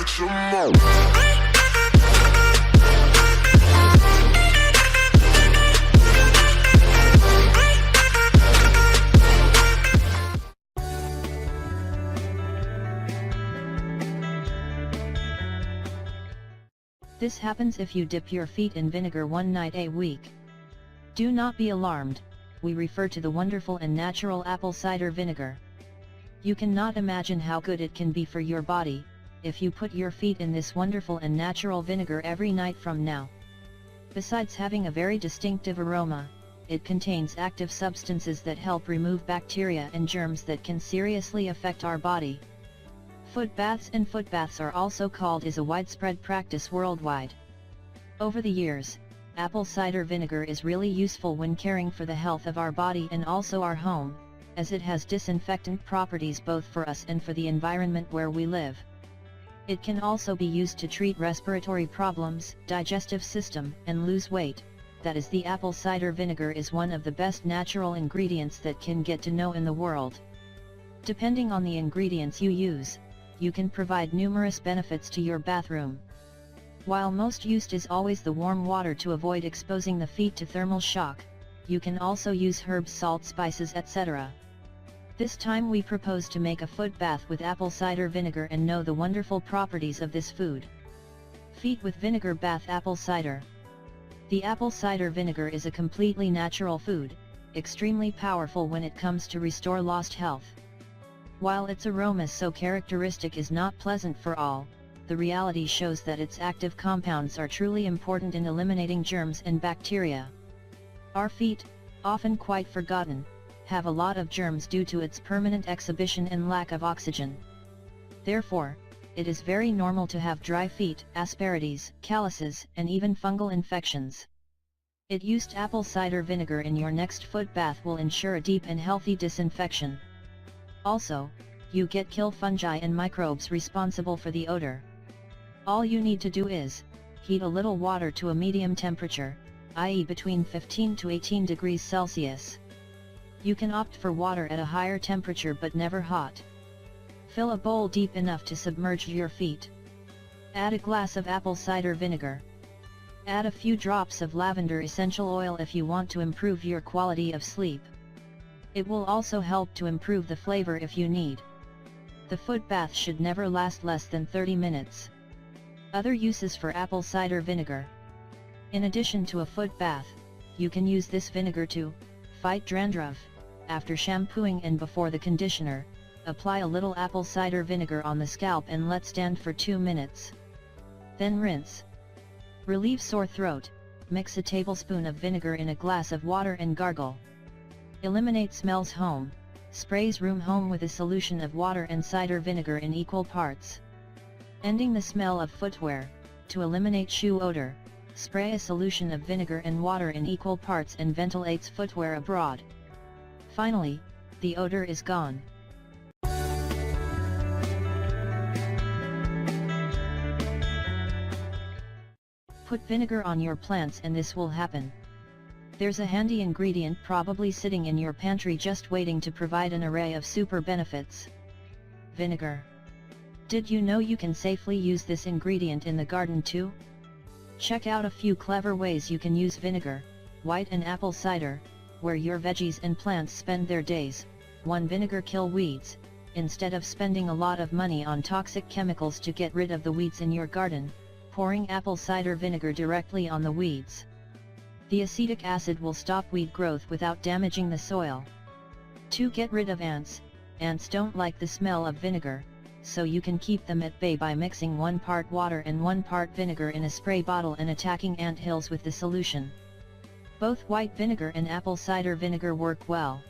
some more. This happens if you dip your feet in vinegar one night a week. Do not be alarmed, we refer to the wonderful and natural apple cider vinegar. You cannot imagine how good it can be for your body, if you put your feet in this wonderful and natural vinegar every night from now. Besides having a very distinctive aroma, it contains active substances that help remove bacteria and germs that can seriously affect our body. Foot baths and foot baths are also called as a widespread practice worldwide. Over the years, apple cider vinegar is really useful when caring for the health of our body and also our home, as it has disinfectant properties both for us and for the environment where we live. It can also be used to treat respiratory problems, digestive system, and lose weight. That is, the apple cider vinegar is one of the best natural ingredients that can get to know in the world. Depending on the ingredients you use, you can provide numerous benefits to your bathroom. While most used is always the warm water to avoid exposing the feet to thermal shock, you can also use herbs, salt, spices, etc. This time we propose to make a foot bath with apple cider vinegar and know the wonderful properties of this food. Feet with vinegar bath apple cider. The apple cider vinegar is a completely natural food, extremely powerful when it comes to restore lost health. While its aroma so characteristic is not pleasant for all, the reality shows that its active compounds are truly important in eliminating germs and bacteria. Our feet, often quite forgotten, have a lot of germs due to its permanent exhibition and lack of oxygen. Therefore, it is very normal to have dry feet, asperities, calluses, and even fungal infections. It used apple cider vinegar in your next foot bath will ensure a deep and healthy disinfection. Also, you get kill fungi and microbes responsible for the odor. All you need to do is heat a little water to a medium temperature, i.e. between 15 to 18 degrees Celsius. You can opt for water at a higher temperature but never hot. Fill a bowl deep enough to submerge your feet. Add a glass of apple cider vinegar. Add a few drops of lavender essential oil if you want to improve your quality of sleep. It will also help to improve the flavor if you need. The foot bath should never last less than 30 minutes. Other uses for apple cider vinegar. In addition to a foot bath, you can use this vinegar to fight dandruff. After shampooing and before the conditioner, apply a little apple cider vinegar on the scalp and let stand for 2 minutes. Then rinse. Relieve sore throat, mix a tablespoon of vinegar in a glass of water and gargle. Eliminate smells home, sprays room home with a solution of water and cider vinegar in equal parts. Ending the smell of footwear, to eliminate shoe odor, spray a solution of vinegar and water in equal parts and ventilates footwear abroad. Finally, the odor is gone. Put vinegar on your plants and this will happen. There's a handy ingredient probably sitting in your pantry just waiting to provide an array of super benefits. Vinegar. Did you know you can safely use this ingredient in the garden too? Check out a few clever ways you can use vinegar, white and apple cider, where your veggies and plants spend their days. 1. Vinegar kill weeds. Instead of spending a lot of money on toxic chemicals to get rid of the weeds in your garden, pouring apple cider vinegar directly on the weeds. The acetic acid will stop weed growth without damaging the soil. 2. Get rid of ants. Ants don't like the smell of vinegar, so you can keep them at bay by mixing 1 part water and 1 part vinegar in a spray bottle and attacking ant hills with the solution. Both white vinegar and apple cider vinegar work well.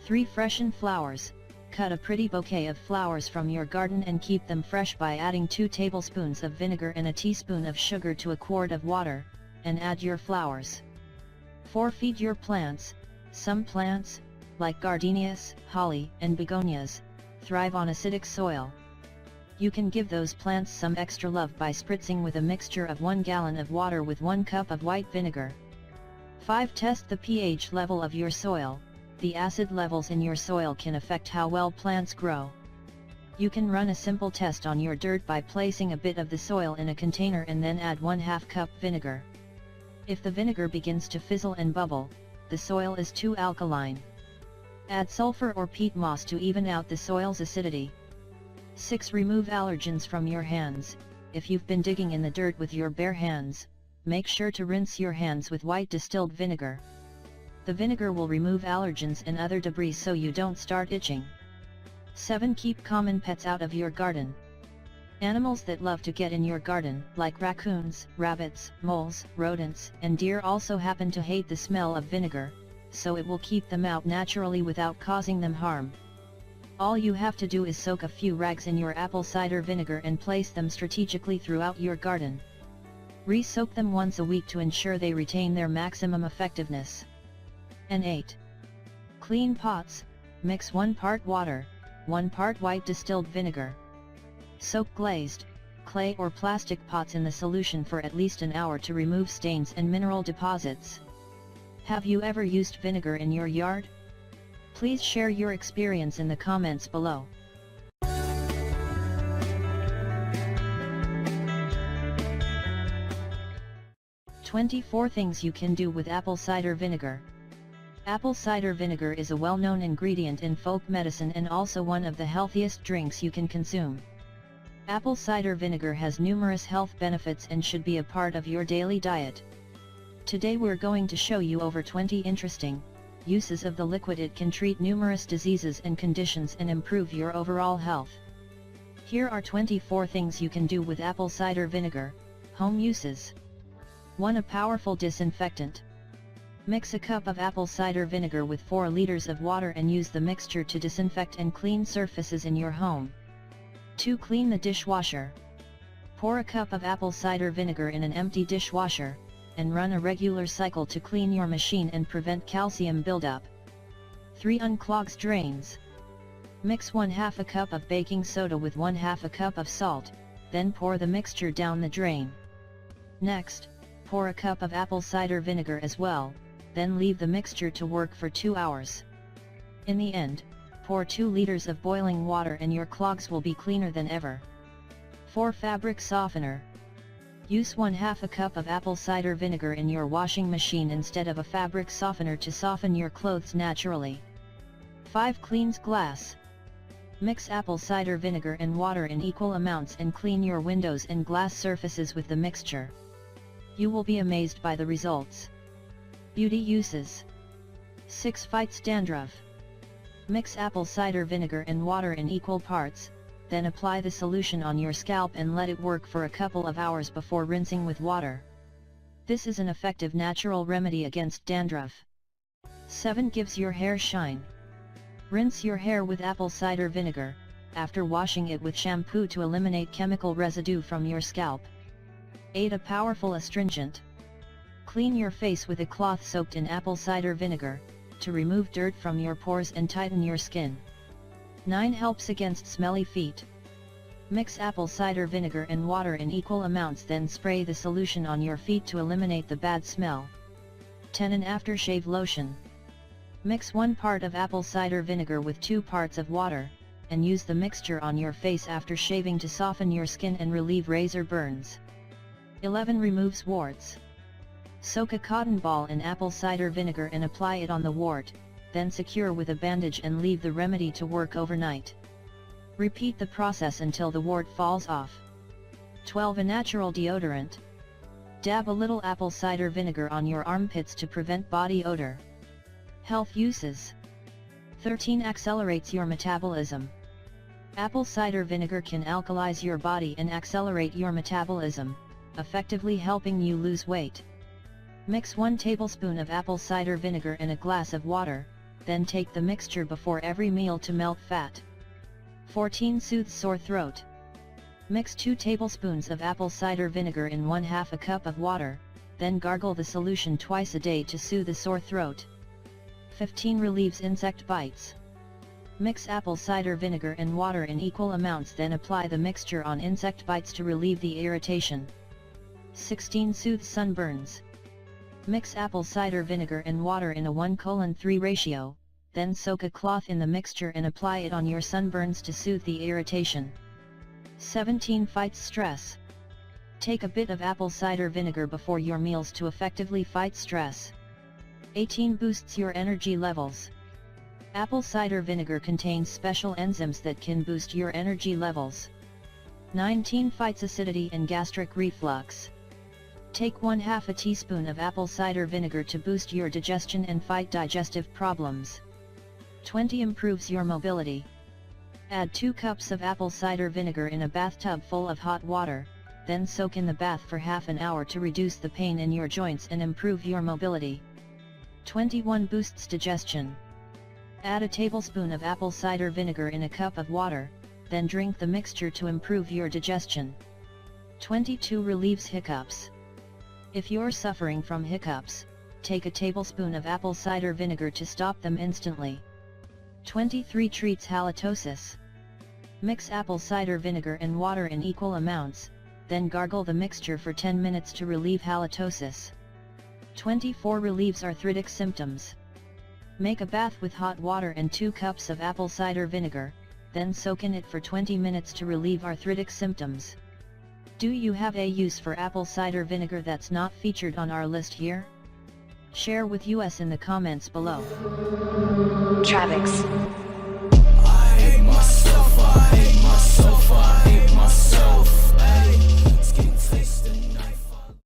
3. Freshen flowers. Cut a pretty bouquet of flowers from your garden and keep them fresh by adding 2 tablespoons of vinegar and a teaspoon of sugar to a quart of water, and add your flowers. 4. Feed your plants. Some plants, like gardenias, holly, and begonias, thrive on acidic soil. You can give those plants some extra love by spritzing with a mixture of 1 gallon of water with 1 cup of white vinegar. 5. Test the pH level of your soil. The acid levels in your soil can affect how well plants grow. You can run a simple test on your dirt by placing a bit of the soil in a container and then add 1/2 cup vinegar. If the vinegar begins to fizzle and bubble, the soil is too alkaline. Add sulfur or peat moss to even out the soil's acidity. 6. Remove allergens from your hands. If you've been digging in the dirt with your bare hands, make sure to rinse your hands with white distilled vinegar. The vinegar will remove allergens and other debris so you don't start itching. 7. Keep common pets out of your garden. Animals that love to get in your garden, like raccoons, rabbits, moles, rodents, and deer also happen to hate the smell of vinegar, so it will keep them out naturally without causing them harm. All you have to do is soak a few rags in your apple cider vinegar and place them strategically throughout your garden. Re-soak them once a week to ensure they retain their maximum effectiveness. And 8. Clean pots. Mix 1 part water, 1 part white distilled vinegar. Soak glazed, clay or plastic pots in the solution for at least an hour to remove stains and mineral deposits. Have you ever used vinegar in your yard? Please share your experience in the comments below. "24 Things you can do with apple cider vinegar." Apple cider vinegar is a well-known ingredient in folk medicine and also one of the healthiest drinks you can consume. Apple cider vinegar has numerous health benefits and should be a part of your daily diet. Today we're going to show you over 20 interesting uses of the liquid. It can treat numerous diseases and conditions and improve your overall health. Here are 24 things you can do with apple cider vinegar. Home uses. 1. A powerful disinfectant. Mix a cup of apple cider vinegar with 4 liters of water and use the mixture to disinfect and clean surfaces in your home. 2. Clean the dishwasher. Pour a cup of apple cider vinegar in an empty dishwasher, and run a regular cycle to clean your machine and prevent calcium buildup. 3. Unclogs drains. Mix 1/2 a cup of baking soda with 1/2 a cup of salt, then pour the mixture down the drain. Next, pour a cup of apple cider vinegar as well, then leave the mixture to work for 2 hours. In the end, pour 2 liters of boiling water and your clogs will be cleaner than ever. 4. Fabric softener. Use 1/2 a cup of apple cider vinegar in your washing machine instead of a fabric softener to soften your clothes naturally. 5. Cleans glass. Mix apple cider vinegar and water in equal amounts and clean your windows and glass surfaces with the mixture. You will be amazed by the results. Beauty uses. 6. Fights dandruff. Mix apple cider vinegar and water in equal parts, then apply the solution on your scalp and let it work for a couple of hours before rinsing with water. This is an effective natural remedy against dandruff. 7. Gives your hair shine. Rinse your hair with apple cider vinegar, after washing it with shampoo to eliminate chemical residue from your scalp. 8. A powerful astringent. Clean your face with a cloth soaked in apple cider vinegar, to remove dirt from your pores and tighten your skin. 9. Helps against smelly feet. Mix apple cider vinegar and water in equal amounts, then spray the solution on your feet to eliminate the bad smell. 10. An aftershave lotion. Mix 1 part of apple cider vinegar with 2 parts of water, and use the mixture on your face after shaving to soften your skin and relieve razor burns. 11. Removes warts. Soak a cotton ball in apple cider vinegar and apply it on the wart, then secure with a bandage and leave the remedy to work overnight. Repeat the process until the wart falls off. 12. A natural deodorant. Dab a little apple cider vinegar on your armpits to prevent body odor. Health uses. 13. Accelerates your metabolism. Apple cider vinegar can alkalize your body and accelerate your metabolism, effectively helping you lose weight. Mix 1 tablespoon of apple cider vinegar in a glass of water, then take the mixture before every meal to melt fat. 14. Soothes sore throat. Mix 2 tablespoons of apple cider vinegar in 1/2 a cup of water, then gargle the solution twice a day to soothe the sore throat. 15. Relieves insect bites. Mix apple cider vinegar and water in equal amounts, then apply the mixture on insect bites to relieve the irritation. 16. Soothes sunburns. Mix apple cider vinegar and water in a 1:3 ratio, then soak a cloth in the mixture and apply it on your sunburns to soothe the irritation. 17. Fights stress. Take a bit of apple cider vinegar before your meals to effectively fight stress. 18. Boosts your energy levels. Apple cider vinegar contains special enzymes that can boost your energy levels. 19. Fights acidity and gastric reflux. Take 1/2 teaspoon of apple cider vinegar to boost your digestion and fight digestive problems. 20. Improves your mobility. Add 2 cups of apple cider vinegar in a bathtub full of hot water, then soak in the bath for half an hour to reduce the pain in your joints and improve your mobility. 21. Boosts digestion. Add a tablespoon of apple cider vinegar in a cup of water, then drink the mixture to improve your digestion. 22. Relieves hiccups. If you're suffering from hiccups, take a tablespoon of apple cider vinegar to stop them instantly. 23. Treats halitosis. Mix apple cider vinegar and water in equal amounts, then gargle the mixture for 10 minutes to relieve halitosis. 24. Relieves arthritic symptoms. Make a bath with hot water and 2 cups of apple cider vinegar, then soak in it for 20 minutes to relieve arthritic symptoms. Do you have a use for apple cider vinegar that's not featured on our list here? Share with us in the comments below. I hate myself, I hate myself,